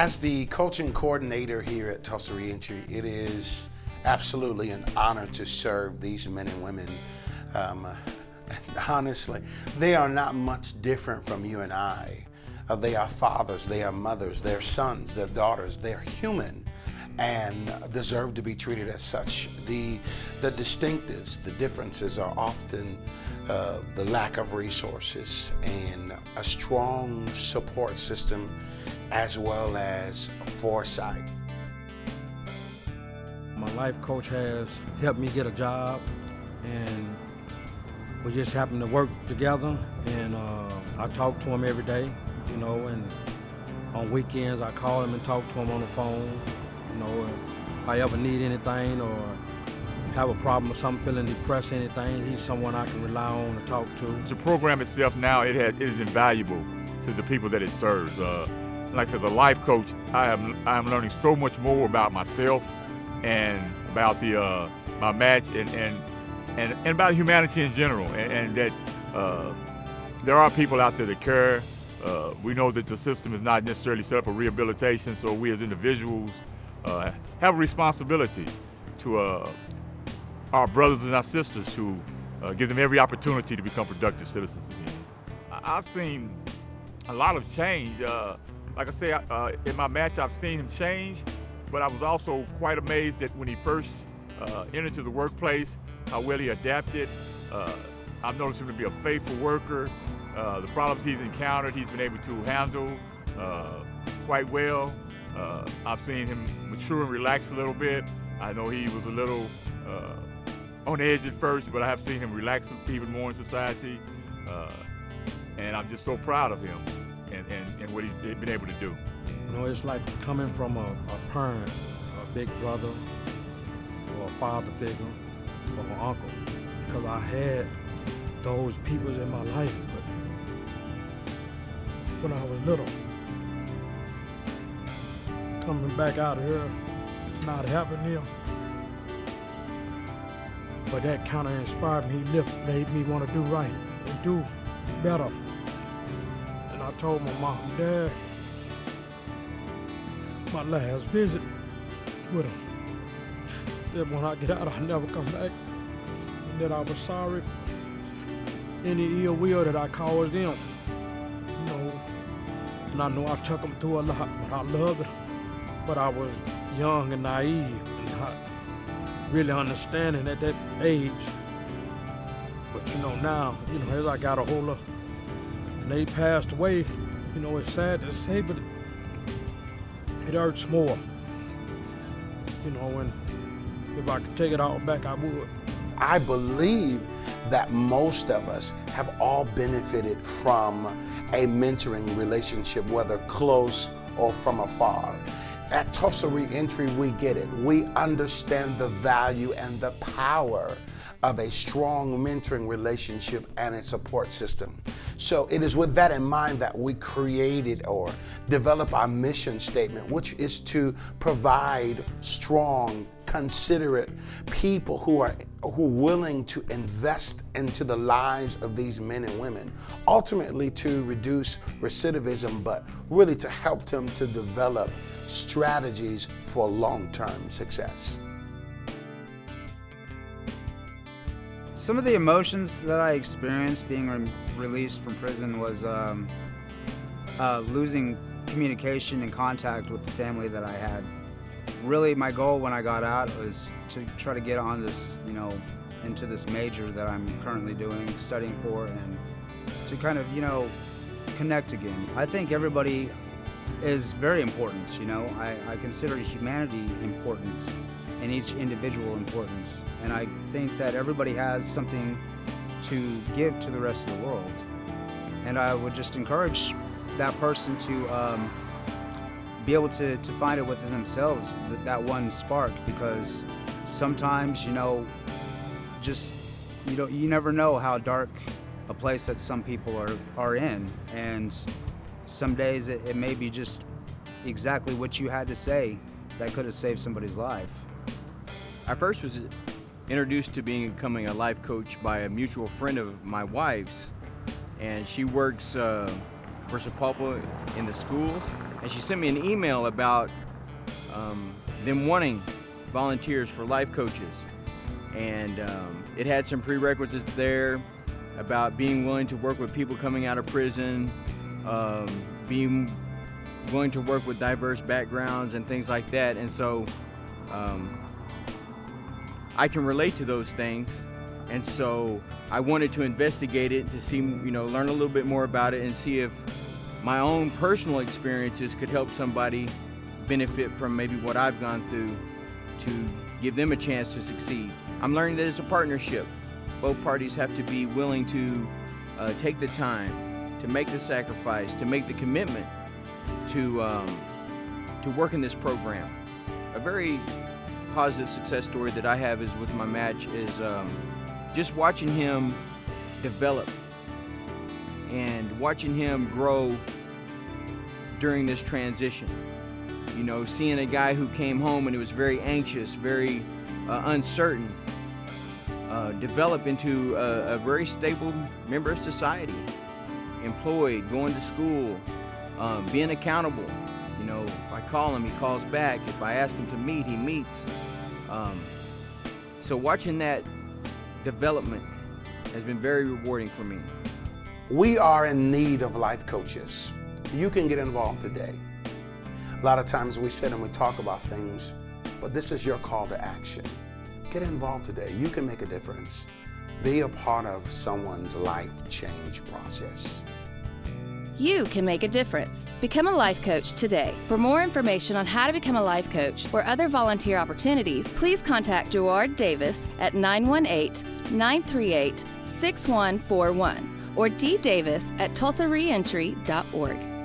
As the coaching coordinator here at Tulsa Reentry, it is absolutely an honor to serve these men and women. Honestly, they are not much different from you and I. They are fathers, they are mothers, they're sons, they're daughters, they're human and deserve to be treated as such. The distinctives, the differences are often the lack of resources and a strong support system as well as foresight. My life coach has helped me get a job, and we just happen to work together, and I talk to him every day, you know, and on weekends I call him and talk to him on the phone, you know, if I ever need anything or have a problem or something, feeling depressed or anything, he's someone I can rely on to talk to. The program itself now, it is invaluable to the people that it serves. Like I said, as a life coach, I am learning so much more about myself and about my match and about humanity in general, and that there are people out there that care. We know that the system is not necessarily set up for rehabilitation, so we as individuals have a responsibility to our brothers and our sisters to give them every opportunity to become productive citizens again. I've seen a lot of change. Like I say, in my match, I've seen him change, but I was also quite amazed that when he first entered into the workplace, how well he adapted. I've noticed him to be a faithful worker. The problems he's encountered, he's been able to handle quite well. I've seen him mature and relax a little bit. I know he was a little on edge at first, but I have seen him relax even more in society. And I'm just so proud of him and what he's been able to do. You know, it's like coming from a parent, a big brother, or a father figure, or an uncle, because I had those people in my life, but when I was little, coming back out of here, not having them, but that kind of inspired me, made me want to do right and do better. And I told my mom and dad, my last visit with them, that when I get out, I'll never come back, and that I was sorry any ill will that I caused them, you know. And I know I took them through a lot, but I loved it. But I was young and naive and not really understanding at that age. But you know, now, you know, as I got older and they passed away, you know, it's sad to say, but it hurts more. You know, and if I could take it all back, I would. I believe that most of us have all benefited from a mentoring relationship, whether close or from afar. At Tulsa Reentry, we get it. We understand the value and the power of a strong mentoring relationship and a support system. So it is with that in mind that we created or develop our mission statement, which is to provide strong, considerate people who are willing to invest into the lives of these men and women, ultimately to reduce recidivism, but really to help them to develop strategies for long-term success. Some of the emotions that I experienced being released from prison was losing communication and contact with the family that I had. Really, my goal when I got out was to try to get on this, you know, into this major that I'm currently studying for, and to kind of, you know, connect again. I think everybody is very important, you know. I consider humanity important and each individual important. And I think that everybody has something to give to the rest of the world. And I would just encourage that person to be able to find it within themselves, that one spark, because sometimes, you know, just, you never know how dark a place that some people are in. And some days it may be just exactly what you had to say that could have saved somebody's life. I first was introduced to becoming a life coach by a mutual friend of my wife's, and she works for Sapulpa in the schools, and she sent me an email about them wanting volunteers for life coaches. And it had some prerequisites there about being willing to work with people coming out of prison, being willing to work with diverse backgrounds and things like that. And so I can relate to those things. And so I wanted to investigate it to see, you know, learn a little bit more about it and see if my own personal experiences could help somebody benefit from maybe what I've gone through to give them a chance to succeed. I'm learning that it's a partnership. Both parties have to be willing to take the time, to make the sacrifice, to make the commitment to work in this program. A very positive success story that I have is with my match is just watching him develop and watching him grow during this transition. You know, seeing a guy who came home and he was very anxious, very uncertain, develop into a very stable member of society, employed, going to school, being accountable. You know, if I call him, he calls back. If I ask him to meet, he meets. So watching that development has been very rewarding for me. We are in need of life coaches. You can get involved today. A lot of times we sit and we talk about things, but this is your call to action. Get involved today. You can make a difference. Be a part of someone's life change process. You can make a difference. Become a life coach today. For more information on how to become a life coach or other volunteer opportunities, please contact Durward Davis at 918-938-6141 or ddavis@tulsareentry.org.